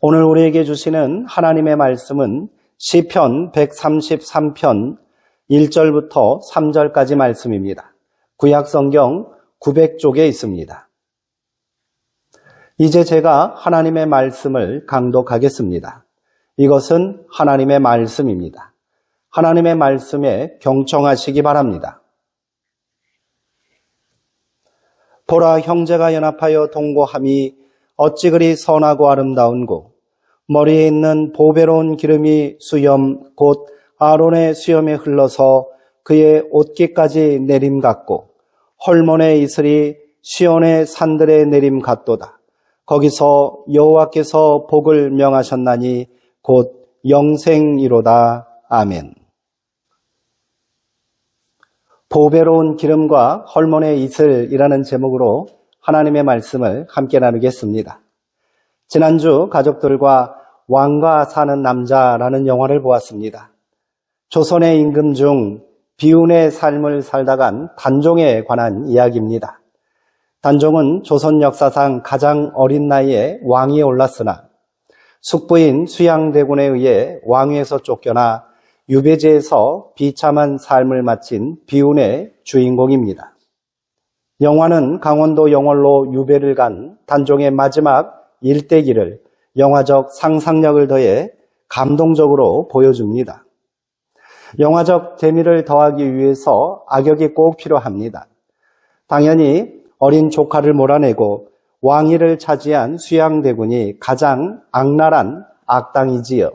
오늘 우리에게 주시는 하나님의 말씀은 시편 133편 1절부터 3절까지 말씀입니다. 구약성경 900쪽에 있습니다. 이제 제가 하나님의 말씀을 강독하겠습니다. 이것은 하나님의 말씀입니다. 하나님의 말씀에 경청하시기 바랍니다. 보라, 형제가 연합하여 동거함이 어찌 그리 선하고 아름다운고, 머리에 있는 보배로운 기름이 수염 곧 아론의 수염에 흘러서 그의 옷깃까지 내림 같고, 헐몬의 이슬이 시온의 산들의 내림 같도다. 거기서 여호와께서 복을 명하셨나니 곧 영생이로다. 아멘. 보배로운 기름과 헐몬의 이슬이라는 제목으로 하나님의 말씀을 함께 나누겠습니다. 지난주 가족들과 왕과 사는 남자라는 영화를 보았습니다. 조선의 임금 중 비운의 삶을 살다간 단종에 관한 이야기입니다. 단종은 조선 역사상 가장 어린 나이에 왕위에 올랐으나 숙부인 수양대군에 의해 왕위에서 쫓겨나 유배지에서 비참한 삶을 마친 비운의 주인공입니다. 영화는 강원도 영월로 유배를 간 단종의 마지막 일대기를 영화적 상상력을 더해 감동적으로 보여줍니다. 영화적 재미를 더하기 위해서 악역이 꼭 필요합니다. 당연히 어린 조카를 몰아내고 왕위를 차지한 수양대군이 가장 악랄한 악당이지요.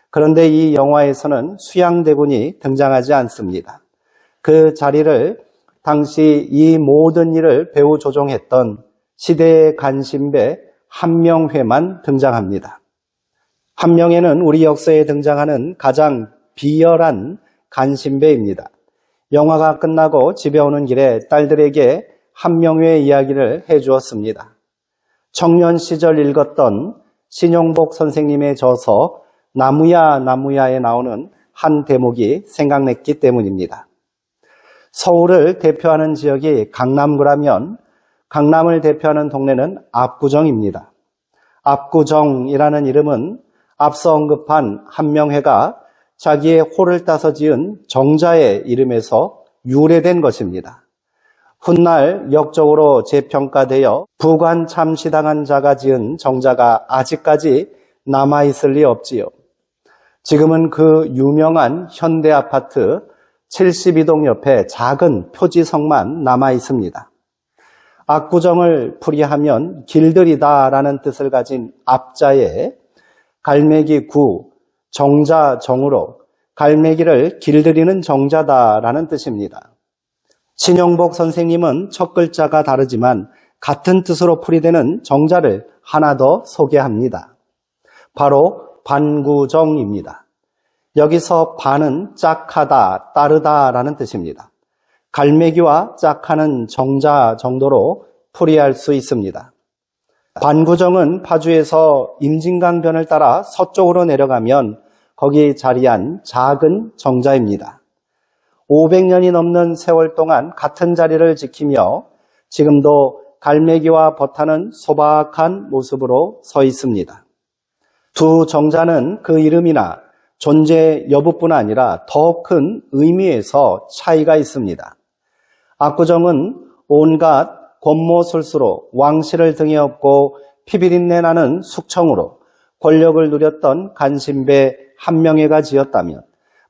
그런데 이 영화에서는 수양대군이 등장하지 않습니다. 그 자리를 당시 이 모든 일을 배후 조종했던 시대의 간신배 한명회만 등장합니다. 한명회는 우리 역사에 등장하는 가장 비열한 간신배입니다. 영화가 끝나고 집에 오는 길에 딸들에게 한명회의 이야기를 해주었습니다. 청년 시절 읽었던 신용복 선생님의 저서 나무야 나무야에 나오는 한 대목이 생각났기 때문입니다. 서울을 대표하는 지역이 강남구라면 강남을 대표하는 동네는 압구정입니다. 압구정이라는 이름은 앞서 언급한 한명회가 자기의 호를 따서 지은 정자의 이름에서 유래된 것입니다. 훗날 역적으로 재평가되어 부관 참시당한 자가 지은 정자가 아직까지 남아있을 리 없지요. 지금은 그 유명한 현대아파트 72동 옆에 작은 표지성만 남아있습니다. 압구정을 풀이하면 길들이다라는 뜻을 가진 압자에 갈매기 구, 정자 정으로 갈매기를 길들이는 정자다라는 뜻입니다. 신용복 선생님은 첫 글자가 다르지만 같은 뜻으로 풀이되는 정자를 하나 더 소개합니다. 바로 반구정입니다. 여기서 반은 짝하다, 따르다라는 뜻입니다. 갈매기와 짝하는 정자 정도로 풀이할 수 있습니다. 반구정은 파주에서 임진강변을 따라 서쪽으로 내려가면 거기 자리한 작은 정자입니다. 500년이 넘는 세월 동안 같은 자리를 지키며 지금도 갈매기와 버타는 소박한 모습으로 서 있습니다. 두 정자는 그 이름이나 존재 여부뿐 아니라 더 큰 의미에서 차이가 있습니다. 압구정은 온갖 권모술수로 왕실을 등에 업고 피비린내 나는 숙청으로 권력을 누렸던 간신배 한명회가 지었다면,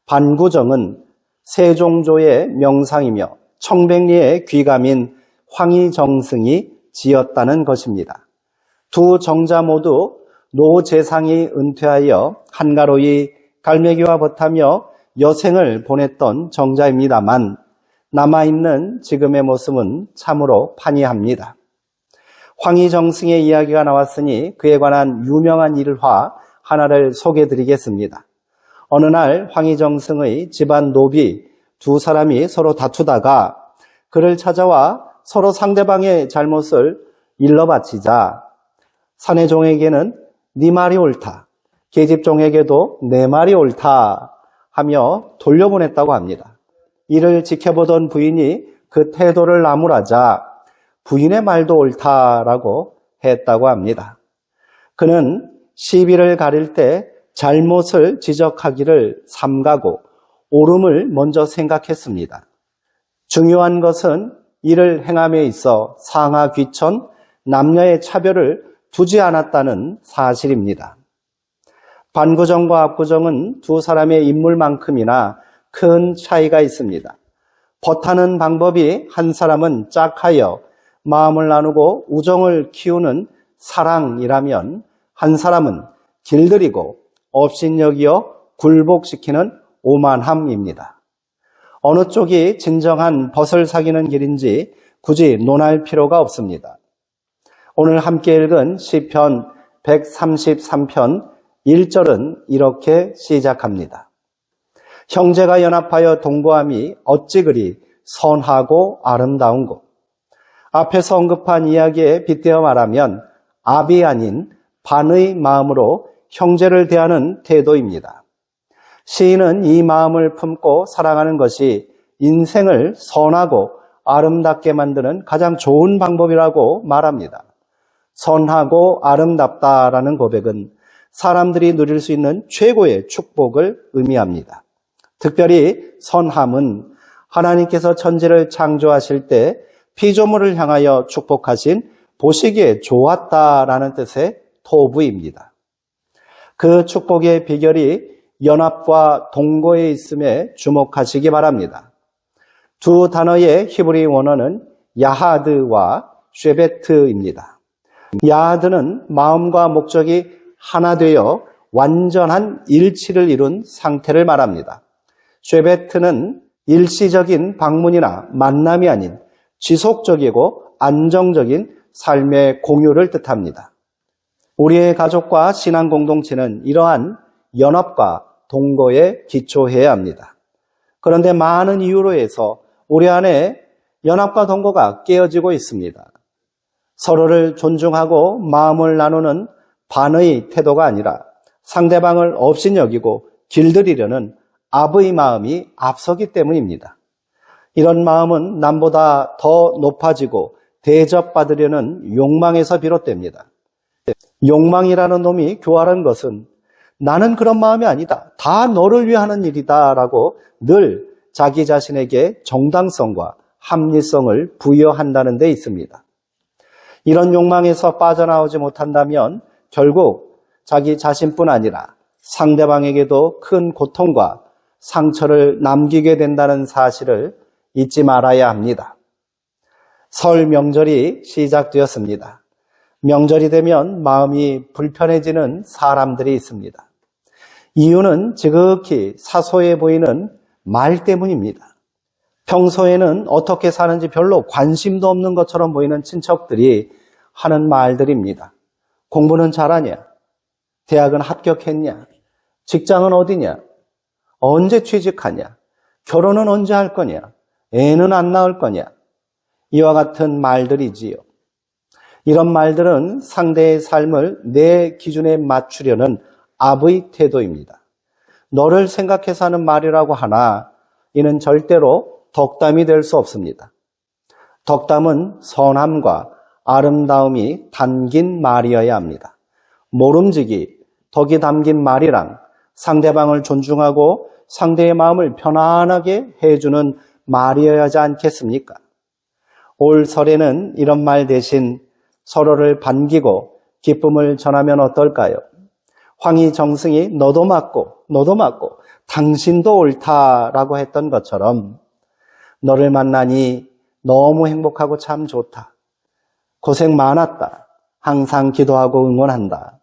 반구정은 세종조의 명상이며 청백리의 귀감인 황희정승이 지었다는 것입니다. 두 정자 모두 노재상이 은퇴하여 한가로이 갈매기와 버타며 여생을 보냈던 정자입니다만 남아있는 지금의 모습은 참으로 판이합니다. 황희정승의 이야기가 나왔으니 그에 관한 유명한 일화 하나를 소개해드리겠습니다. 어느 날 황희정승의 집안 노비 두 사람이 서로 다투다가 그를 찾아와 서로 상대방의 잘못을 일러바치자 사내종에게는 네 말이 옳다, 계집종에게도 내 말이 옳다 하며 돌려보냈다고 합니다. 이를 지켜보던 부인이 그 태도를 나무라자 부인의 말도 옳다라고 했다고 합니다. 그는 시비를 가릴 때 잘못을 지적하기를 삼가고 옳음을 먼저 생각했습니다. 중요한 것은 이를 행함에 있어 상하 귀천, 남녀의 차별을 두지 않았다는 사실입니다. 반구정과 압구정은 두 사람의 인물만큼이나 큰 차이가 있습니다. 버타는 방법이 한 사람은 짝하여 마음을 나누고 우정을 키우는 사랑이라면 한 사람은 길들이고 업신여기어 굴복시키는 오만함입니다. 어느 쪽이 진정한 벗을 사귀는 길인지 굳이 논할 필요가 없습니다. 오늘 함께 읽은 시편 133편 1절은 이렇게 시작합니다. 형제가 연합하여 동거함이 어찌 그리 선하고 아름다운고. 앞에서 언급한 이야기에 빗대어 말하면 압이 아닌 반의 마음으로 형제를 대하는 태도입니다. 시인은 이 마음을 품고 살아가는 것이 인생을 선하고 아름답게 만드는 가장 좋은 방법이라고 말합니다. 선하고 아름답다라는 고백은 사람들이 누릴 수 있는 최고의 축복을 의미합니다. 특별히 선함은 하나님께서 천지를 창조하실 때 피조물을 향하여 축복하신 보시기에 좋았다라는 뜻의 토부입니다. 그 축복의 비결이 연합과 동거에 있음에 주목하시기 바랍니다. 두 단어의 히브리 원어는 야하드와 쉐베트입니다. 야하드는 마음과 목적이 하나 되어 완전한 일치를 이룬 상태를 말합니다. 쉐베트는 일시적인 방문이나 만남이 아닌 지속적이고 안정적인 삶의 공유를 뜻합니다. 우리의 가족과 신앙 공동체는 이러한 연합과 동거에 기초해야 합니다. 그런데 많은 이유로 해서 우리 안에 연합과 동거가 깨어지고 있습니다. 서로를 존중하고 마음을 나누는 반의 태도가 아니라 상대방을 업신여기고 길들이려는 압의 마음이 앞서기 때문입니다. 이런 마음은 남보다 더 높아지고 대접받으려는 욕망에서 비롯됩니다. 욕망이라는 놈이 교활한 것은 나는 그런 마음이 아니다. 다 너를 위하는 일이다 라고 늘 자기 자신에게 정당성과 합리성을 부여한다는 데 있습니다. 이런 욕망에서 빠져나오지 못한다면 결국 자기 자신뿐 아니라 상대방에게도 큰 고통과 상처를 남기게 된다는 사실을 잊지 말아야 합니다. 설 명절이 시작되었습니다. 명절이 되면 마음이 불편해지는 사람들이 있습니다. 이유는 지극히 사소해 보이는 말 때문입니다. 평소에는 어떻게 사는지 별로 관심도 없는 것처럼 보이는 친척들이 하는 말들입니다. 공부는 잘하냐? 대학은 합격했냐? 직장은 어디냐? 언제 취직하냐? 결혼은 언제 할 거냐? 애는 안 낳을 거냐? 이와 같은 말들이지요. 이런 말들은 상대의 삶을 내 기준에 맞추려는 압의 태도입니다. 너를 생각해서 하는 말이라고 하나 이는 절대로 덕담이 될 수 없습니다. 덕담은 선함과 아름다움이 담긴 말이어야 합니다. 모름지기, 덕이 담긴 말이랑 상대방을 존중하고 상대의 마음을 편안하게 해주는 말이어야 하지 않겠습니까? 올 설에는 이런 말 대신 서로를 반기고 기쁨을 전하면 어떨까요? 황희정승이 너도 맞고 당신도 옳다라고 했던 것처럼 너를 만나니 너무 행복하고 참 좋다. 고생 많았다. 항상 기도하고 응원한다.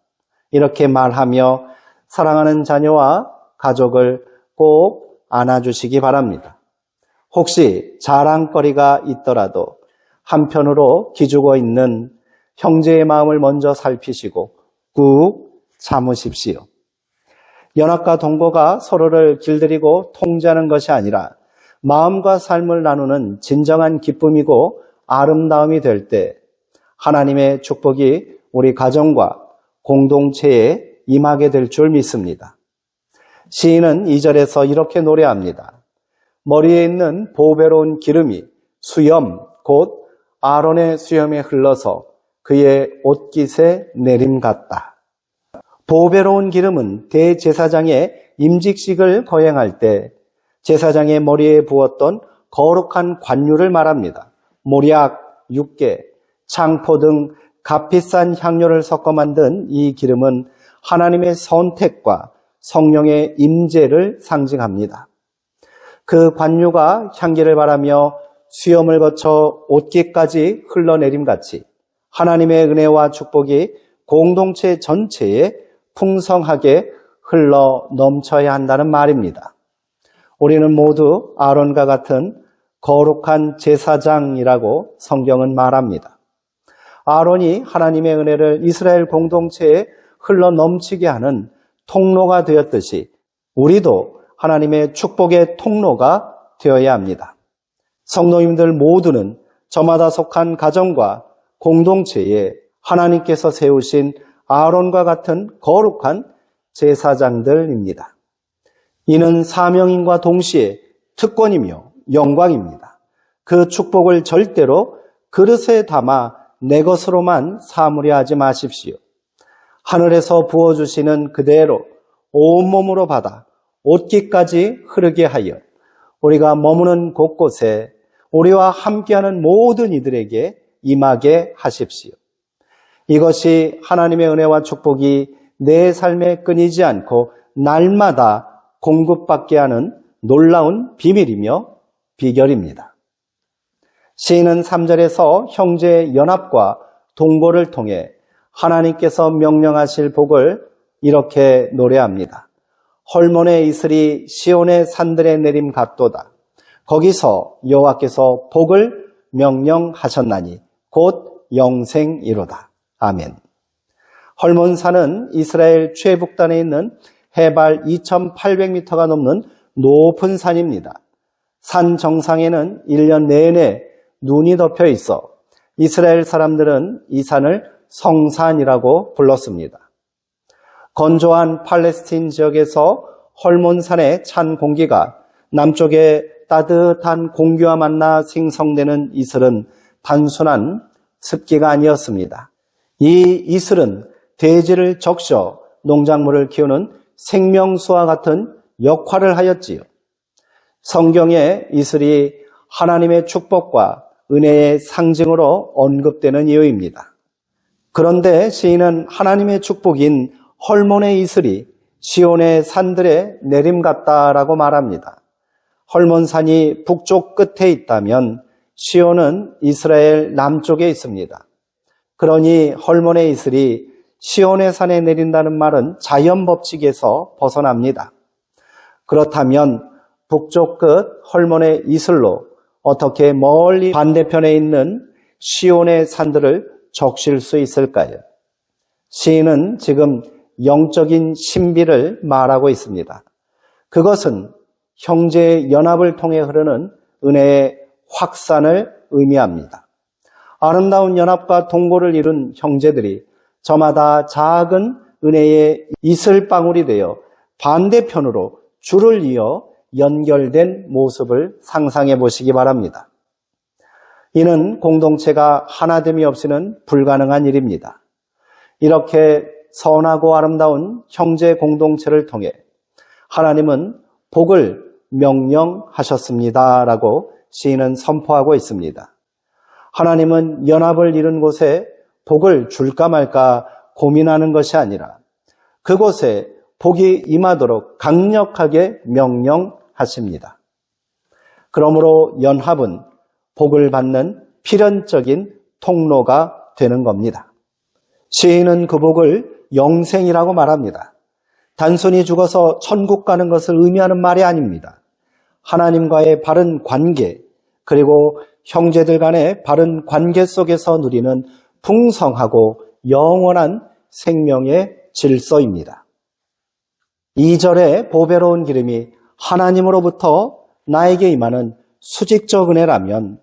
이렇게 말하며 사랑하는 자녀와 가족을 꼭 안아주시기 바랍니다. 혹시 자랑거리가 있더라도 한편으로 기죽어 있는 형제의 마음을 먼저 살피시고 꾹 참으십시오. 연합과 동거가 서로를 길들이고 통제하는 것이 아니라 마음과 삶을 나누는 진정한 기쁨이고 아름다움이 될 때 하나님의 축복이 우리 가정과 공동체에 임하게 될 줄 믿습니다. 시인은 2절에서 이렇게 노래합니다. 머리에 있는 보배로운 기름이 수염 곧 아론의 수염에 흘러서 그의 옷깃에 내림 같다. 보배로운 기름은 대제사장의 임직식을 거행할 때 제사장의 머리에 부었던 거룩한 관유를 말합니다. 모략, 육개, 창포 등 값비싼 향료를 섞어 만든 이 기름은 하나님의 선택과 성령의 임재를 상징합니다. 그 관유가 향기를 바라며 수염을 거쳐 옷깃까지 흘러내림같이 하나님의 은혜와 축복이 공동체 전체에 풍성하게 흘러 넘쳐야 한다는 말입니다. 우리는 모두 아론과 같은 거룩한 제사장이라고 성경은 말합니다. 아론이 하나님의 은혜를 이스라엘 공동체에 흘러 넘치게 하는 통로가 되었듯이 우리도 하나님의 축복의 통로가 되어야 합니다. 성도님들 모두는 저마다 속한 가정과 공동체에 하나님께서 세우신 아론과 같은 거룩한 제사장들입니다. 이는 사명인과 동시에 특권이며 영광입니다. 그 축복을 절대로 그릇에 담아 내 것으로만 삼으려 하지 마십시오. 하늘에서 부어주시는 그대로 온몸으로 받아 옷깃까지 흐르게 하여 우리가 머무는 곳곳에 우리와 함께하는 모든 이들에게 임하게 하십시오. 이것이 하나님의 은혜와 축복이 내 삶에 끊이지 않고 날마다 공급받게 하는 놀라운 비밀이며 비결입니다. 시인은 3절에서 형제의 연합과 동거를 통해 하나님께서 명령하실 복을 이렇게 노래합니다. 헐몬의 이슬이 시온의 산들에 내림 같도다. 거기서 여호와께서 복을 명령하셨나니 곧 영생이로다. 아멘. 헐몬산은 이스라엘 최북단에 있는 해발 2,800m가 넘는 높은 산입니다. 산 정상에는 1년 내내 눈이 덮여 있어 이스라엘 사람들은 이 산을 성산이라고 불렀습니다. 건조한 팔레스틴 지역에서 헐몬산의 찬 공기가 남쪽의 따뜻한 공기와 만나 생성되는 이슬은 단순한 습기가 아니었습니다. 이 이슬은 대지를 적셔 농작물을 키우는 생명수와 같은 역할을 하였지요. 성경에 이슬이 하나님의 축복과 은혜의 상징으로 언급되는 이유입니다. 그런데 시인은 하나님의 축복인 헐몬의 이슬이 시온의 산들에 내림 같다라고 말합니다. 헐몬산이 북쪽 끝에 있다면 시온은 이스라엘 남쪽에 있습니다. 그러니 헐몬의 이슬이 시온의 산에 내린다는 말은 자연 법칙에서 벗어납니다. 그렇다면 북쪽 끝 헐몬의 이슬로 어떻게 멀리 반대편에 있는 시온의 산들을 적실 수 있을까요? 시인은 지금 영적인 신비를 말하고 있습니다. 그것은 형제의 연합을 통해 흐르는 은혜의 확산을 의미합니다. 아름다운 연합과 동거를 이룬 형제들이 저마다 작은 은혜의 이슬방울이 되어 반대편으로 줄을 이어 연결된 모습을 상상해 보시기 바랍니다. 이는 공동체가 하나됨이 없이는 불가능한 일입니다. 이렇게 선하고 아름다운 형제 공동체를 통해 하나님은 복을 명령하셨습니다라고 시인은 선포하고 있습니다. 하나님은 연합을 이룬 곳에 복을 줄까 말까 고민하는 것이 아니라 그곳에 복이 임하도록 강력하게 명령하십니다. 그러므로 연합은 복을 받는 필연적인 통로가 되는 겁니다. 시인은 그 복을 영생이라고 말합니다. 단순히 죽어서 천국 가는 것을 의미하는 말이 아닙니다. 하나님과의 바른 관계, 그리고 형제들 간의 바른 관계 속에서 누리는 풍성하고 영원한 생명의 질서입니다. 2절의 보배로운 기름이 하나님으로부터 나에게 임하는 수직적 은혜라면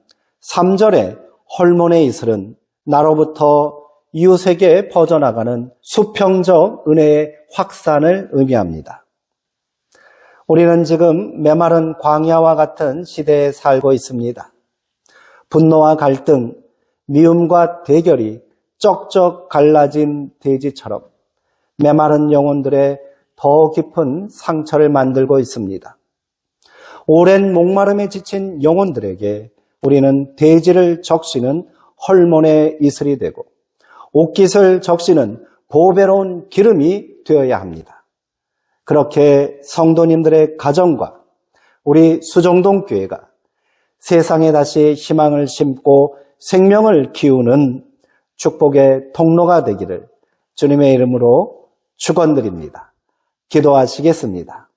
3절의 헐몬의 이슬은 나로부터 이웃에게 퍼져나가는 수평적 은혜의 확산을 의미합니다. 우리는 지금 메마른 광야와 같은 시대에 살고 있습니다. 분노와 갈등, 미움과 대결이 쩍쩍 갈라진 대지처럼 메마른 영혼들의 더 깊은 상처를 만들고 있습니다. 오랜 목마름에 지친 영혼들에게 우리는 대지를 적시는 헐몬의 이슬이 되고 옥깃을 적시는 보배로운 기름이 되어야 합니다. 그렇게 성도님들의 가정과 우리 수정동교회가 세상에 다시 희망을 심고 생명을 키우는 축복의 통로가 되기를 주님의 이름으로 축원드립니다. 기도하시겠습니다.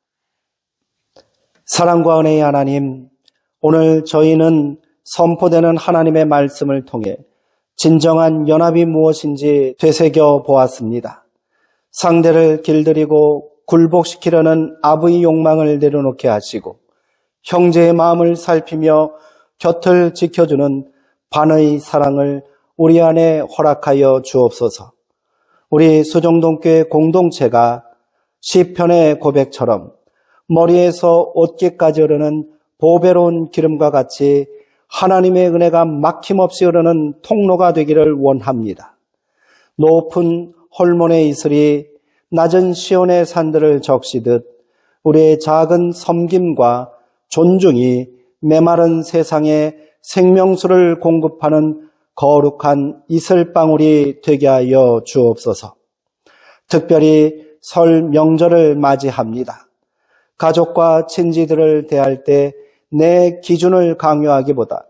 사랑과 은혜의 하나님, 오늘 저희는 선포되는 하나님의 말씀을 통해 진정한 연합이 무엇인지 되새겨 보았습니다. 상대를 길들이고 굴복시키려는 아부의 욕망을 내려놓게 하시고 형제의 마음을 살피며 곁을 지켜주는 반의 사랑을 우리 안에 허락하여 주옵소서. 우리 수정동교회 공동체가 시편의 고백처럼 머리에서 옷깃까지 흐르는 보배로운 기름과 같이 하나님의 은혜가 막힘없이 흐르는 통로가 되기를 원합니다. 높은 헐몬의 이슬이 낮은 시온의 산들을 적시듯 우리의 작은 섬김과 존중이 메마른 세상에 생명수를 공급하는 거룩한 이슬방울이 되게 하여 주옵소서. 특별히 설 명절을 맞이합니다. 가족과 친지들을 대할 때 내 기준을 강요하기보다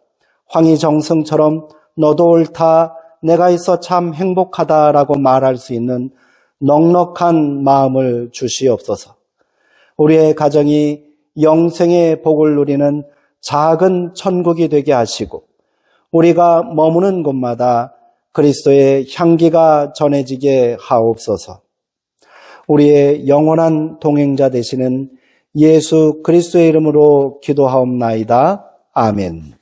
황희정승처럼 너도 옳다, 내가 있어 참 행복하다라고 말할 수 있는 넉넉한 마음을 주시옵소서. 우리의 가정이 영생의 복을 누리는 작은 천국이 되게 하시고 우리가 머무는 곳마다 그리스도의 향기가 전해지게 하옵소서. 우리의 영원한 동행자 되시는 예수 그리스도의 이름으로 기도하옵나이다. 아멘.